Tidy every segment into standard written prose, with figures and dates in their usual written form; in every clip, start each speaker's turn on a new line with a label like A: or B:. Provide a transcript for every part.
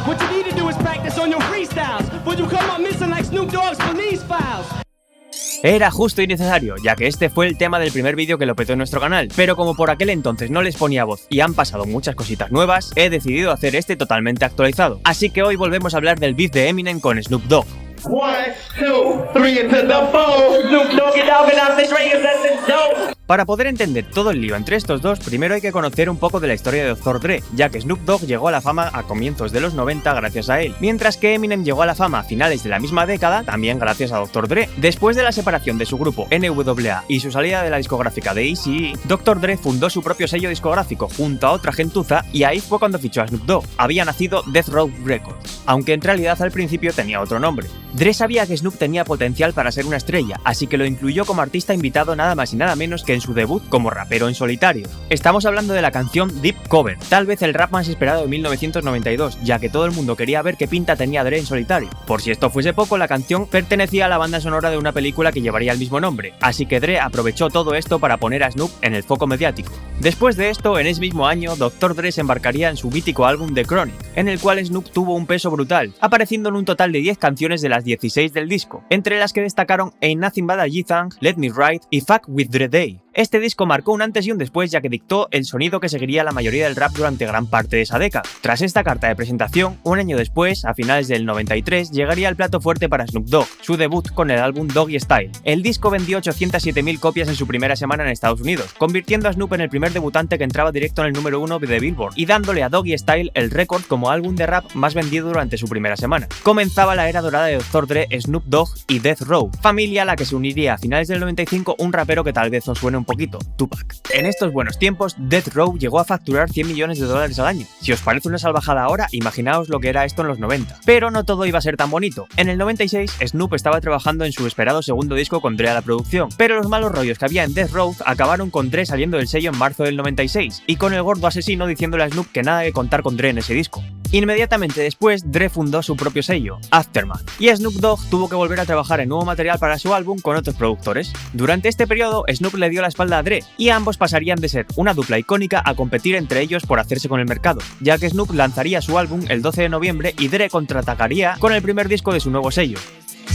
A: What you need to do is practice on your freestyles, but you come up missing like Snoop Dogg's police files.
B: Era justo y necesario, ya que este fue el tema del primer vídeo que lo petó en nuestro canal, pero como por aquel entonces no les ponía voz y han pasado muchas cositas nuevas, he decidido hacer este totalmente actualizado. Así que hoy volvemos a hablar del beef de Eminem con Snoop Dogg.
C: 1, 2, 3 into the 4. Snoop Dogg and Dogg and I'm the Dre, that's dope.
B: Para poder entender todo el lío entre estos dos, primero hay que conocer un poco de la historia de Dr. Dre, ya que Snoop Dogg llegó a la fama a comienzos de los 90 gracias a él, mientras que Eminem llegó a la fama a finales de la misma década también gracias a Dr. Dre. Después de la separación de su grupo NWA y su salida de la discográfica de Eazy-E, Dr. Dre fundó su propio sello discográfico junto a otra gentuza y ahí fue cuando fichó a Snoop Dogg. Había nacido Death Row Records, aunque en realidad al principio tenía otro nombre. Dre sabía que Snoop tenía potencial para ser una estrella, así que lo incluyó como artista invitado nada más y nada menos que en su debut como rapero en solitario. Estamos hablando de la canción Deep Cover, tal vez el rap más esperado de 1992, ya que todo el mundo quería ver qué pinta tenía Dre en solitario. Por si esto fuese poco, la canción pertenecía a la banda sonora de una película que llevaría el mismo nombre, así que Dre aprovechó todo esto para poner a Snoop en el foco mediático. Después de esto, en ese mismo año, Dr. Dre se embarcaría en su mítico álbum The Chronic, en el cual Snoop tuvo un peso brutal, apareciendo en un total de 10 canciones de las 16 del disco, entre las que destacaron Ain't Nothing But a G-Thang, Let Me Ride y Fuck With Dre Day. Este disco marcó un antes y un después, ya que dictó el sonido que seguiría la mayoría del rap durante gran parte de esa década. Tras esta carta de presentación, un año después, a finales del 93, llegaría el plato fuerte para Snoop Dogg, su debut con el álbum Doggy Style. El disco vendió 807.000 copias en su primera semana en Estados Unidos, convirtiendo a Snoop en el primer debutante que entraba directo en el número 1 de Billboard, y dándole a Doggy Style el récord como álbum de rap más vendido durante su primera semana. Comenzaba la era dorada de Dr. Dre, Snoop Dogg y Death Row, familia a la que se uniría a finales del 95 un rapero que tal vez os suene un poquito, Tupac. En estos buenos tiempos, Death Row llegó a facturar $100 millones al año. Si os parece una salvajada ahora, imaginaos lo que era esto en los 90. Pero no todo iba a ser tan bonito. En el 96, Snoop estaba trabajando en su esperado segundo disco con Dre a la producción, pero los malos rollos que había en Death Row acabaron con Dre saliendo del sello en marzo del 96, y con el gordo asesino diciéndole a Snoop que nada que contar con Dre en ese disco. Inmediatamente después, Dre fundó su propio sello, Aftermath, y Snoop Dogg tuvo que volver a trabajar en nuevo material para su álbum con otros productores. Durante este periodo, Snoop le dio la espalda a Dre, y ambos pasarían de ser una dupla icónica a competir entre ellos por hacerse con el mercado, ya que Snoop lanzaría su álbum el 12 de noviembre y Dre contraatacaría con el primer disco de su nuevo sello.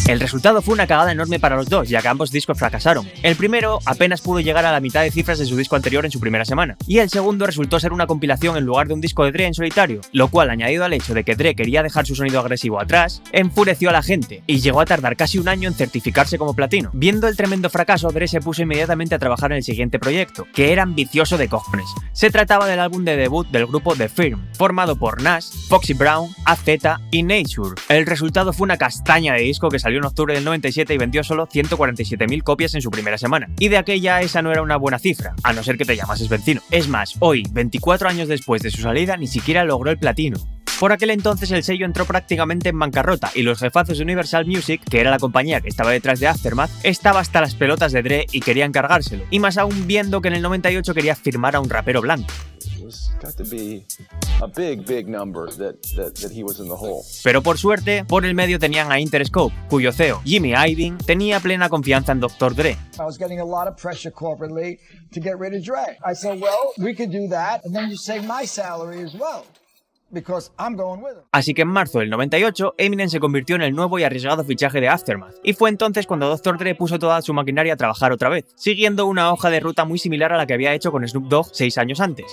B: El resultado fue una cagada enorme para los dos, ya que ambos discos fracasaron. El primero apenas pudo llegar a la mitad de cifras de su disco anterior en su primera semana, y el segundo resultó ser una compilación en lugar de un disco de Dre en solitario, lo cual, añadido al hecho de que Dre quería dejar su sonido agresivo atrás, enfureció a la gente, y llegó a tardar casi un año en certificarse como platino. Viendo el tremendo fracaso, Dre se puso inmediatamente a trabajar en el siguiente proyecto, que era ambicioso de cojones. Se trataba del álbum de debut del grupo The Firm, formado por Nas, Foxy Brown, AZ y Nature. El resultado fue una castaña de disco que salió en octubre del 97 y vendió solo 147.000 copias en su primera semana. Y de aquella esa no era una buena cifra, a no ser que te llamases Benzino. Es más, hoy, 24 años después de su salida, ni siquiera logró el platino. Por aquel entonces el sello entró prácticamente en bancarrota y los jefazos de Universal Music, que era la compañía que estaba detrás de Aftermath, estaba hasta las pelotas de Dre y querían cargárselo. Y más aún viendo que en el 98 quería firmar a un rapero blanco. Pero por suerte, por el medio tenían a Interscope, cuyo CEO, Jimmy Iovine, tenía plena confianza en Dr. Dre. Así que en marzo del 98, Eminem se convirtió en el nuevo y arriesgado fichaje de Aftermath, y fue entonces cuando Dr. Dre puso toda su maquinaria a trabajar otra vez, siguiendo una hoja de ruta muy similar a la que había hecho con Snoop Dogg 6 años antes.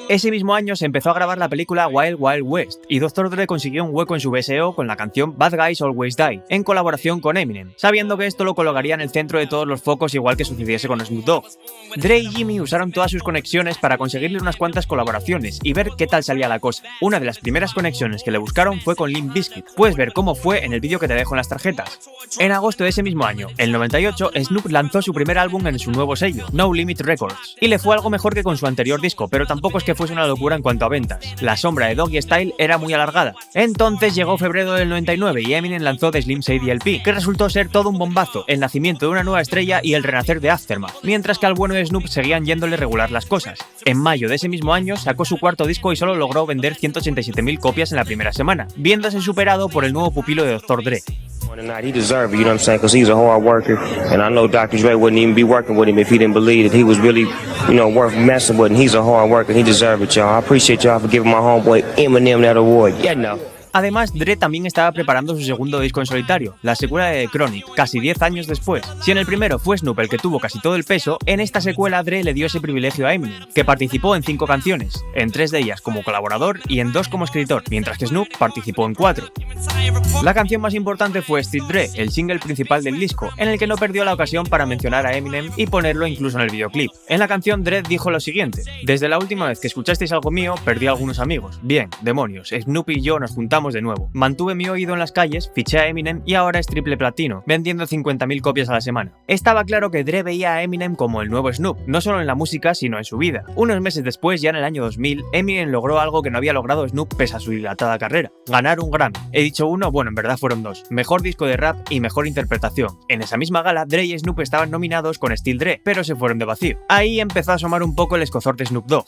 B: Ese mismo año se empezó a grabar la película Wild Wild West, y Dr. Dre consiguió un hueco en su BSO con la canción Bad Guys Always Die, en colaboración con Eminem, sabiendo que esto lo colocaría en el centro de todos los focos igual que sucediese con Snoop Dogg. Dre y Jimmy usaron todas sus conexiones para conseguirle unas cuantas colaboraciones y ver qué tal salía la cosa. Una de las primeras conexiones que le buscaron fue con Limp Bizkit. Puedes ver cómo fue en el vídeo que te dejo en las tarjetas. En agosto de ese mismo año, el 98, Snoop lanzó su primer álbum en su nuevo sello, No Limit Records, y le fue algo mejor que con su anterior disco, pero tampoco es que fuese una locura en cuanto a ventas. La sombra de Doggy Style era muy alargada. Entonces llegó febrero del 99 y Eminem lanzó The Slim Shady LP, que resultó ser todo un bombazo, el nacimiento de una nueva estrella y el renacer de Aftermath, mientras que al bueno de Snoop seguían yéndole regular las cosas. En mayo de ese mismo año sacó su cuarto disco y solo logró vender 187.000 copias en la primera semana, viéndose superado por el nuevo pupilo de Dr. Dre.
D: He deserved it, you know what I'm saying? Because he's a hard worker, and I know Dr. Dre wouldn't even be working with him if he didn't believe that he was really worth messing with, and he's a hard worker. He deserves it, y'all. I appreciate y'all for giving my homeboy Eminem that award. Yeah, no.
B: Además, Dre también estaba preparando su segundo disco en solitario, la secuela de The Chronic, casi 10 años después. Si en el primero fue Snoop el que tuvo casi todo el peso, en esta secuela Dre le dio ese privilegio a Eminem, que participó en 5 canciones, en 3 de ellas como colaborador y en 2 como escritor, mientras que Snoop participó en 4. La canción más importante fue Street Dre, el single principal del disco, en el que no perdió la ocasión para mencionar a Eminem y ponerlo incluso en el videoclip. En la canción Dre dijo lo siguiente: desde la última vez que escuchasteis algo mío, perdí a algunos amigos. Bien, demonios, Snoop y yo nos juntamos de nuevo. Mantuve mi oído en las calles, fiché a Eminem y ahora es triple platino, vendiendo 50.000 copias a la semana. Estaba claro que Dre veía a Eminem como el nuevo Snoop, no solo en la música, sino en su vida. Unos meses después, ya en el año 2000, Eminem logró algo que no había logrado Snoop pese a su dilatada carrera: ganar un Grammy. He dicho uno, bueno, en verdad fueron 2. Mejor disco de rap y mejor interpretación. En esa misma gala, Dre y Snoop estaban nominados con Still Dre, pero se fueron de vacío. Ahí empezó a asomar un poco el escozor de Snoop Dogg.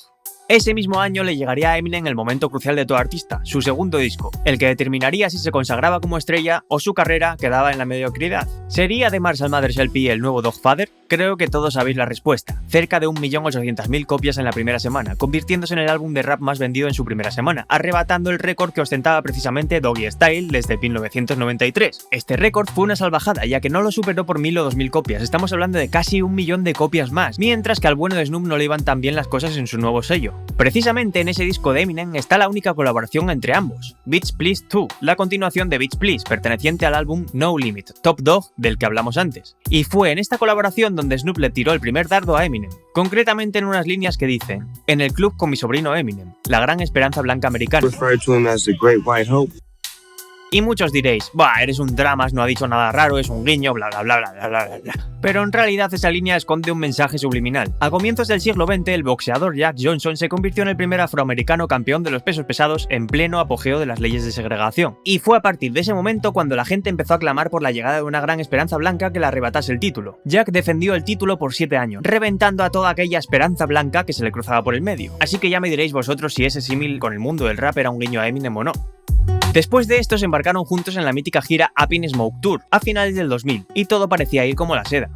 B: Ese mismo año le llegaría a Eminem el momento crucial de todo artista, su segundo disco, el que determinaría si se consagraba como estrella o su carrera quedaba en la mediocridad. ¿Sería The Marshall Mathers LP el nuevo Dogfather? Creo que todos sabéis la respuesta. Cerca de 1.800.000 copias en la primera semana, convirtiéndose en el álbum de rap más vendido en su primera semana, arrebatando el récord que ostentaba precisamente Doggy Style desde 1993. Este récord fue una salvajada, ya que no lo superó por 1.000 o 2.000 copias, estamos hablando de casi 1 millón de copias más, mientras que al bueno de Snoop no le iban tan bien las cosas en su nuevo sello. Precisamente en ese disco de Eminem está la única colaboración entre ambos, Bitch Please 2, la continuación de Bitch Please, perteneciente al álbum No Limit, Top Dog, del que hablamos antes. Y fue en esta colaboración donde Snoop le tiró el primer dardo a Eminem, concretamente en unas líneas que dicen: en el club con mi sobrino Eminem, la gran esperanza blanca americana. Y muchos diréis: bah, eres un dramas, no ha dicho nada raro, es un guiño, bla bla bla bla bla bla bla. Pero en realidad esa línea esconde un mensaje subliminal. A comienzos del siglo XX, el boxeador Jack Johnson se convirtió en el primer afroamericano campeón de los pesos pesados en pleno apogeo de las leyes de segregación. Y fue a partir de ese momento cuando la gente empezó a clamar por la llegada de una gran esperanza blanca que le arrebatase el título. Jack defendió el título por 7 años, reventando a toda aquella esperanza blanca que se le cruzaba por el medio. Así que ya me diréis vosotros si ese símil con el mundo del rap era un guiño a Eminem o no. Después de esto se embarcaron juntos en la mítica gira Up in Smoke Tour a finales del 2000 y todo parecía ir como la seda.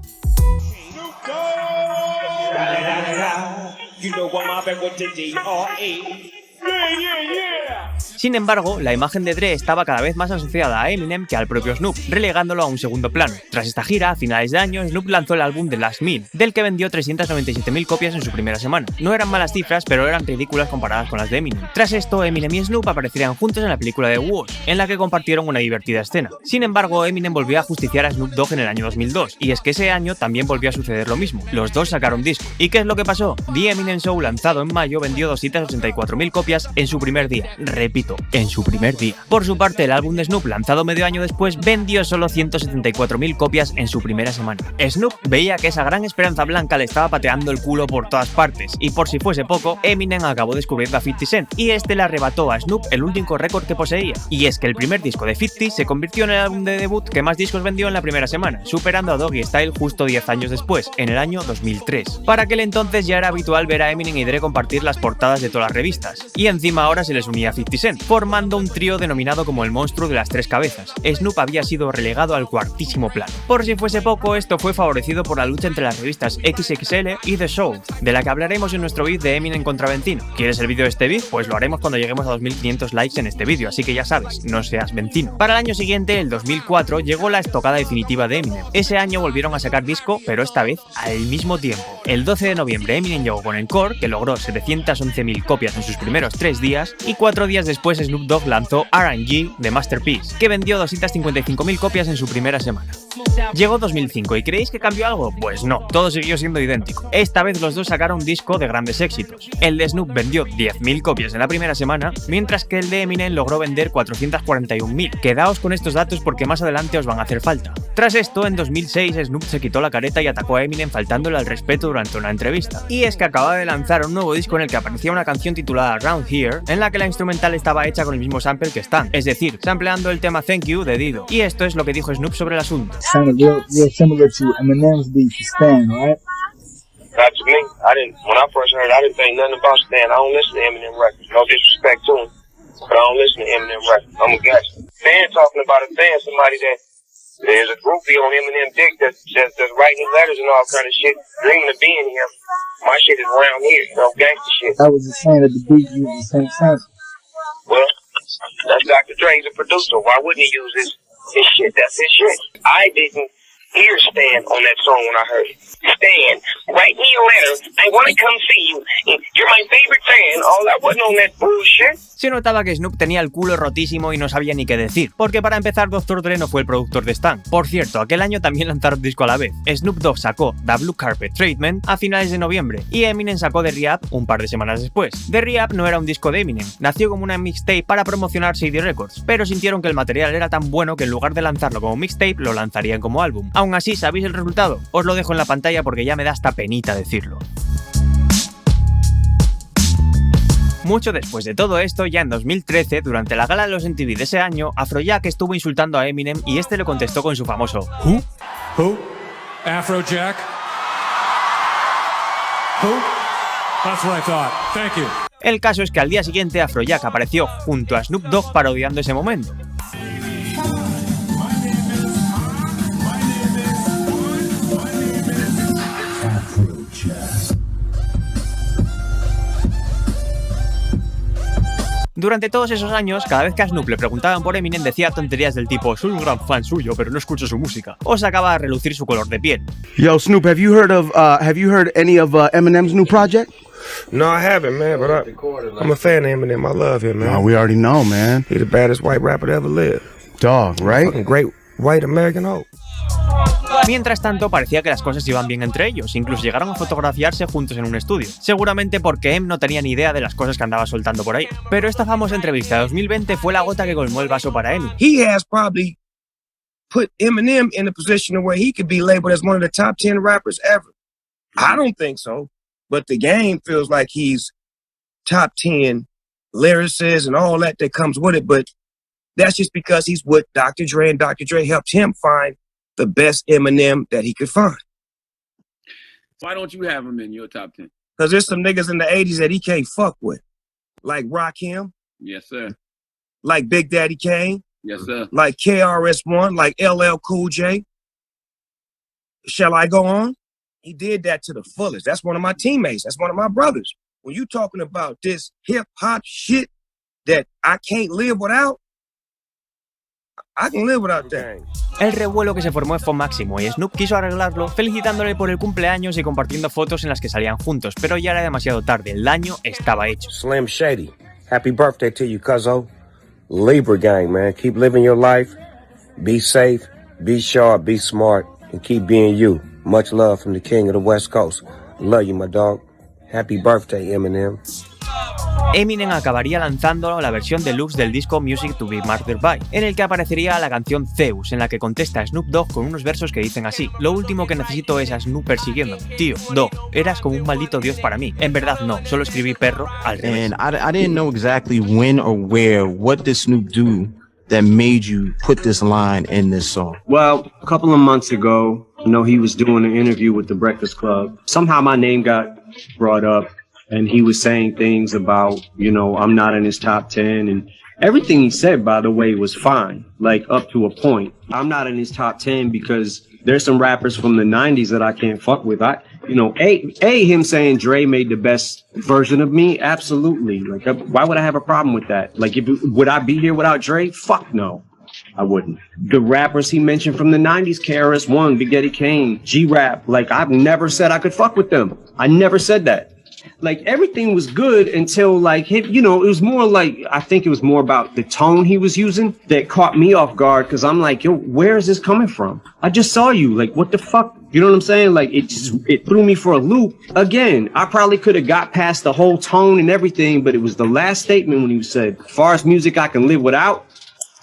B: Sin embargo, la imagen de Dre estaba cada vez más asociada a Eminem que al propio Snoop, relegándolo a un segundo plano. Tras esta gira, a finales de año, Snoop lanzó el álbum The Last Meal, del que vendió 397.000 copias en su primera semana. No eran malas cifras, pero eran ridículas comparadas con las de Eminem. Tras esto, Eminem y Snoop aparecerían juntos en la película de Woz, en la que compartieron una divertida escena. Sin embargo, Eminem volvió a justiciar a Snoop Dogg en el año 2002, y es que ese año también volvió a suceder lo mismo. Los dos sacaron disco. ¿Y qué es lo que pasó? The Eminem Show, lanzado en mayo, vendió 284.000 copias en su primer día. Repito, en su primer día. Por su parte, el álbum de Snoop, lanzado medio año después, vendió solo 174.000 copias en su primera semana. Snoop veía que esa gran esperanza blanca le estaba pateando el culo por todas partes, y por si fuese poco, Eminem acabó descubriendo a 50 Cent, y este le arrebató a Snoop el único récord que poseía. Y es que el primer disco de 50 se convirtió en el álbum de debut que más discos vendió en la primera semana, superando a Doggy Style justo 10 años después, en el año 2003. Para aquel entonces ya era habitual ver a Eminem y Dre compartir las portadas de todas las revistas, y encima ahora se les unía a 50 Cent, formando un trío denominado como el monstruo de las 3 cabezas. Snoop había sido relegado al cuartísimo plano. Por si fuese poco, esto fue favorecido por la lucha entre las revistas XXL y The Soul, de la que hablaremos en nuestro vídeo de Eminem contra Ventino. ¿Quieres el vídeo de este vídeo? Pues lo haremos cuando lleguemos a 2.500 likes en este vídeo, así que ya sabes, no seas Ventino. Para el año siguiente, el 2004, llegó la estocada definitiva de Eminem. Ese año volvieron a sacar disco, pero esta vez al mismo tiempo. El 12 de noviembre Eminem llegó con Encore, que logró 711.000 copias en sus primeros 3 días, y 4 días después Snoop Dogg lanzó R&G de Masterpiece, que vendió 255.000 copias en su primera semana. Llegó 2005 y ¿creéis que cambió algo? Pues no, todo siguió siendo idéntico. Esta vez los dos sacaron un disco de grandes éxitos. El de Snoop vendió 10.000 copias en la primera semana, mientras que el de Eminem logró vender 441.000. Quedaos con estos datos porque más adelante os van a hacer falta. Tras esto, en 2006, Snoop se quitó la careta y atacó a Eminem faltándole al respeto durante una entrevista. Y es que acababa de lanzar un nuevo disco en el que aparecía una canción titulada Around Here, en la que la instrumental estaba hecha con el mismo sample que Stan, es decir, sampleando el tema Thank You de Dido. Y esto es lo que dijo Snoop sobre el asunto.
E: Real similar to Eminem's beat to Stan, right?
D: Not to me. When I first heard it, I didn't think nothing about Stan. I don't listen to Eminem records. No disrespect to him, but I don't listen to Eminem records. I'm a gangster. Fan talking about a fan, somebody that There's a groupie on Eminem dick that's writing letters and all kind of shit, dreaming of being him. My shit is around here, you know, gangster shit.
E: I was just saying that the beat used the same sample.
D: Well, that's Dr. Dre's a producer. Why wouldn't he use his shit? That's his shit. I didn't hear Stan on that song when I heard it. Stan, write me a letter. I want to come see you. You're my favorite fan. Oh, that wasn't on that bullshit.
B: Se notaba que Snoop tenía el culo rotísimo y no sabía ni qué decir, porque para empezar Dr. Dre no fue el productor de Stan. Por cierto, aquel año también lanzaron disco a la vez. Snoop Dogg sacó The Blue Carpet Treatment a finales de noviembre y Eminem sacó The Re-Up un par de semanas después. The Re-Up no era un disco de Eminem, nació como una mixtape para promocionar CD Records, pero sintieron que el material era tan bueno que en lugar de lanzarlo como mixtape lo lanzarían como álbum. Aún así, ¿sabéis el resultado? Os lo dejo en la pantalla porque ya me da hasta penita decirlo. Mucho después de todo esto, ya en 2013, durante la gala de los MTV de ese año, Afrojack estuvo insultando a Eminem y este le contestó con su famoso ¿Who?
F: Who? Afrojack? Who? That's what I thought. Thank you.
B: El caso es que al día siguiente Afrojack apareció junto a Snoop Dogg parodiando ese momento. Durante todos esos años, cada vez que a Snoop le preguntaban por Eminem decía tonterías del tipo soy un gran fan suyo, pero no escucho su música, o sacaba a relucir su color de piel.
G: Yo, Snoop, have you heard any of Eminem's new project?
H: No, I haven't, man, but I'm a fan of Eminem. I love him, man.
G: Oh, we already know, man.
H: He's the baddest white rapper to ever live.
G: Dog, right?
H: Fucking great white American hope.
B: Mientras tanto, parecía que las cosas iban bien entre ellos, incluso llegaron a fotografiarse juntos en un estudio, seguramente porque Em no tenía ni idea de las cosas que andaba soltando por ahí. Pero esta famosa entrevista de 2020 fue la gota que colmó el vaso para Emi.
I: He has probably put Eminem in a position where he could be labeled as one of the top 10 rappers ever. I don't think so, but the game feels like he's top 10 lyricists and all that comes with it, but that's just because he's with Dr. Dre, and Dr. Dre helped him find the best Eminem that he could find.
J: Why don't you have him in your top 10?
I: Because there's some niggas in the 80s that he can't fuck with. Like Rakim.
J: Yes, sir.
I: Like Big Daddy Kane.
J: Yes, sir.
I: Like KRS-One. Like LL Cool J. Shall I go on? He did that to the fullest. That's one of my teammates. That's one of my brothers. When you talking about this hip-hop shit that I can't live without, I can live without that.
B: El revuelo que se formó fue máximo y Snoop quiso arreglarlo felicitándole por el cumpleaños y compartiendo fotos en las que salían juntos, pero ya era demasiado tarde, el daño estaba hecho.
H: Slim Shady, happy birthday to you, cuzzo. Libra gang, man. Keep living your life. Be safe, be sharp, be smart, and keep being you. Much love from the king of the West Coast. Love you, my dog. Happy birthday, Eminem.
B: Eminem acabaría lanzando la versión deluxe del disco Music to be Murdered by, en el que aparecería la canción Zeus, en la que contesta Snoop Dogg con unos versos que dicen así: lo último que necesito es a Snoop persiguiéndome. Tío, Dogg, eras como un maldito dios para mí. En verdad no, solo escribí perro al revés.
K: And I didn't know exactly when or where, what did Snoop do that made you put this line in this song?
L: Well, a couple of months ago, I know he was doing an interview with the Breakfast Club. Somehow my name got brought up. And he was saying things about, you know, I'm not in his top 10. And everything he said, by the way, was fine, like up to a point. I'm not in his top 10 because there's some rappers from the 90s that I can't fuck with. Him saying Dre made the best version of me, absolutely. Like, why would I have a problem with that? Like, would I be here without Dre? Fuck no. I wouldn't. The rappers he mentioned from the 90s, KRS-One, Big Daddy Kane, G-Rap, like, I've never said I could fuck with them. I never said that. Like, everything was good until, like, it was more like, I think it was more about the tone he was using that caught me off guard, because I'm like, yo, where is this coming from? I just saw you. Like, what the fuck? You know what I'm saying? Like, it threw me for a loop. Again, I probably could have got past the whole tone and everything, but it was the last statement when he said, as far as music I can live without,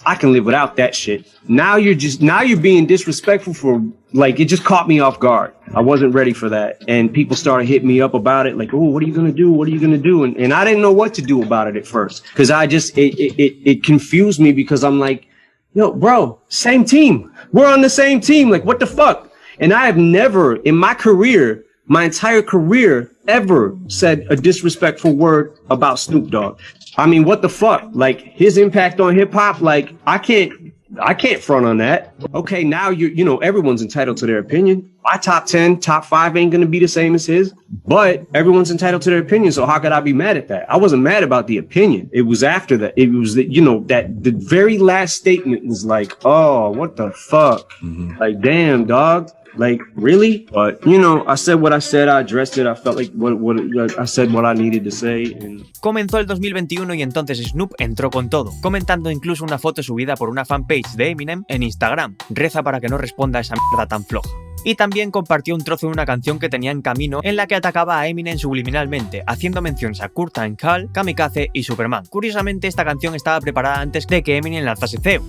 L: I can live without that shit. Now you're being disrespectful for, like, it just caught me off guard. I wasn't ready for that. And people started hitting me up about it, like, oh, what are you gonna do? What are you gonna do? And I didn't know what to do about it at first. Cause it confused me because I'm like, yo, bro, same team. We're on the same team. Like, what the fuck? And I have never in my career, my entire career, ever said a disrespectful word about Snoop Dogg. I mean, what the fuck? Like, his impact on hip hop, like, I can't I can't front on that. Okay, now you know, everyone's entitled to their opinion. My top 10, top 5 ain't gonna be the same as his, but everyone's entitled to their opinion. So how could I be mad at that? I wasn't mad about the opinion. It was after that. It was that, you know, that the very last statement was like, oh, what the fuck? Like, damn, dog. Like, really? But, you know, I said what I said, I addressed it, I felt like I said what I needed to say. And...
B: Comenzó el 2021 y entonces Snoop entró con todo, comentando incluso una foto subida por una fanpage de Eminem en Instagram. Reza para que no responda a esa mierda tan floja. Y también compartió un trozo de una canción que tenía en camino en la que atacaba a Eminem subliminalmente, haciendo menciones a Kurt and Cal, Kamikaze y Superman. Curiosamente, esta canción estaba preparada antes de que Eminem lanzase Zeus.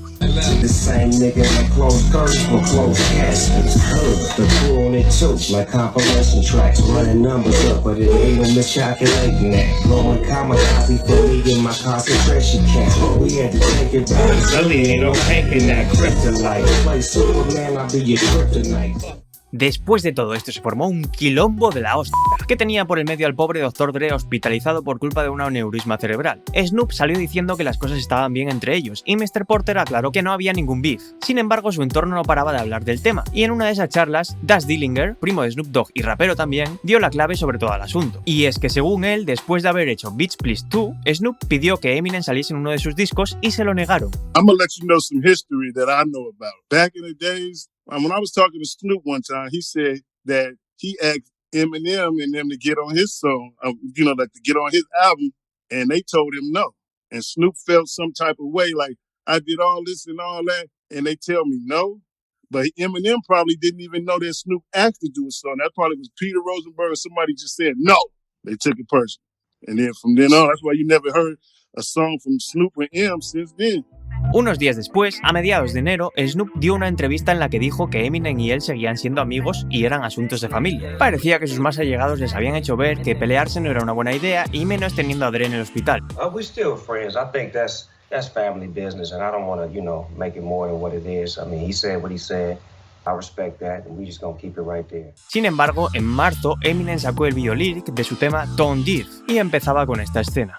B: Después de todo esto se formó un quilombo de la hostia, que tenía por el medio al pobre Dr. Dre hospitalizado por culpa de un aneurisma cerebral. Snoop salió diciendo que las cosas estaban bien entre ellos, y Mr. Porter aclaró que no había ningún beef. Sin embargo, su entorno no paraba de hablar del tema, y en una de esas charlas, Daz Dillinger, primo de Snoop Dogg y rapero también, dio la clave sobre todo el asunto. Y es que según él, después de haber hecho Bitch Please 2, Snoop pidió que Eminem saliese en uno de sus discos y se lo negaron.
M: I'm gonna let you know some history that I know about. Back in the days, when I was talking to Snoop one time, he said that he asked Eminem and them to get on his song, you know, like to get on his album, and they told him no. And Snoop felt some type of way, like, I did all this and all that, and they tell me no. But Eminem probably didn't even know that Snoop asked to do a song. That probably was Peter Rosenberg or somebody just said no. They took it personal. And then from then on, that's why you never heard a song from Snoop and M since then.
B: Unos días después, a mediados de enero, Snoop dio una entrevista en la que dijo que Eminem y él seguían siendo amigos y eran asuntos de familia. Parecía que sus más allegados les habían hecho ver que pelearse no era una buena idea y menos teniendo a Dre en el hospital.
H: We're still friends. I think that's family business, and I don't want to, you know, make it more than what it is. I mean, he said what he said. I respect that, and we just gonna keep it right there.
B: Sin embargo, en marzo, Eminem sacó el video lyric de su tema Tone Deaf y empezaba con esta escena.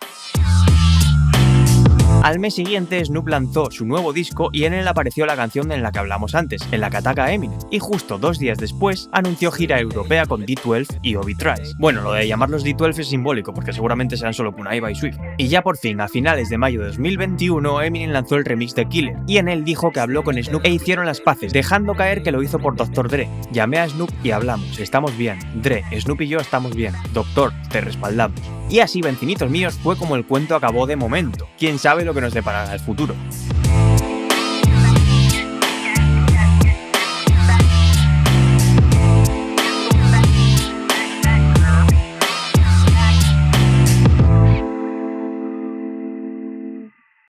B: Al mes siguiente, Snoop lanzó su nuevo disco y en él apareció la canción en la que hablamos antes, en la que ataca a Eminem, y justo 2 días después anunció gira europea con D12 y Obi Trice. Bueno, lo de llamarlos D12 es simbólico porque seguramente serán solo Punaiba y Swift. Y ya por fin, a finales de mayo de 2021, Eminem lanzó el remix de Killer, y en él dijo que habló con Snoop e hicieron las paces, dejando caer que lo hizo por Dr. Dre. Llamé a Snoop y hablamos, estamos bien. Dre, Snoop y yo estamos bien. Doctor, te respaldamos. Y así, vencinitos míos, fue como el cuento acabó de momento. Quién sabe lo que nos deparará el futuro.